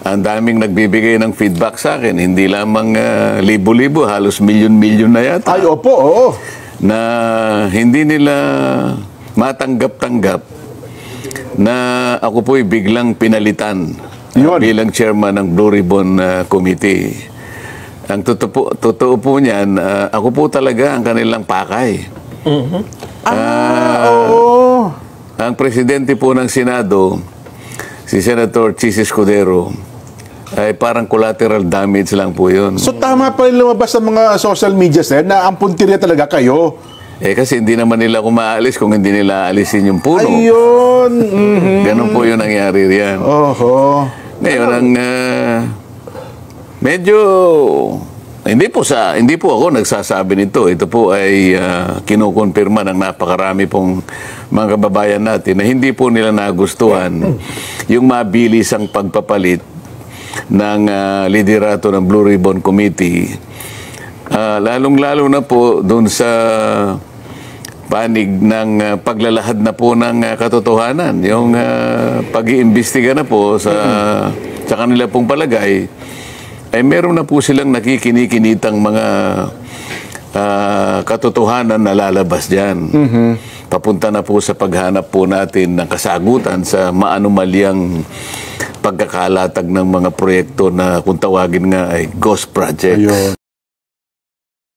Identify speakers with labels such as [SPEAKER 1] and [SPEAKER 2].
[SPEAKER 1] ang daming nagbibigay ng feedback sa akin. Hindi lamang libo-libo, halos milyon-milyon na yata.
[SPEAKER 2] Ay, opo, oo.
[SPEAKER 1] Na hindi nila matanggap-tanggap na ako po'y biglang pinalitan bilang chairman ng Blue Ribbon Committee. Ang totoo po niyan, ako po talaga ang kanilang pakay.
[SPEAKER 2] Oo.
[SPEAKER 1] Ang presidente po ng Senado, si Senator Chis Escudero, ay parang collateral damage lang po yun.
[SPEAKER 2] So tama pa yung lumabas sa mga social media, sir, na ang puntirya talaga kayo.
[SPEAKER 1] Kasi hindi naman nila kumaalis kung hindi nila alisin yung puno.
[SPEAKER 2] Ayun.
[SPEAKER 1] Ganun po yung nangyari riyan.
[SPEAKER 2] Oho.
[SPEAKER 1] Ngayon, ang medyo hindi po ako nagsasabi nito. Ito po ay kinukumpirma ng napakarami pong mga kababayan natin na hindi po nila nagustuhan yung mabilis ang pagpapalit ng liderato ng Blue Ribbon Committee. Lalong-lalo na po doon sa panig ng paglalahad na po ng katotohanan. Yung pag-iimbestiga na po sa kanila pong palagay, ay meron na po silang nakikinikinitang mga katotohanan na lalabas dyan. Papunta na po sa paghanap po natin ng kasagutan sa maanumalyang pagkakalatag ng mga proyekto na kung tawagin nga ay ghost projects.
[SPEAKER 2] Ayun.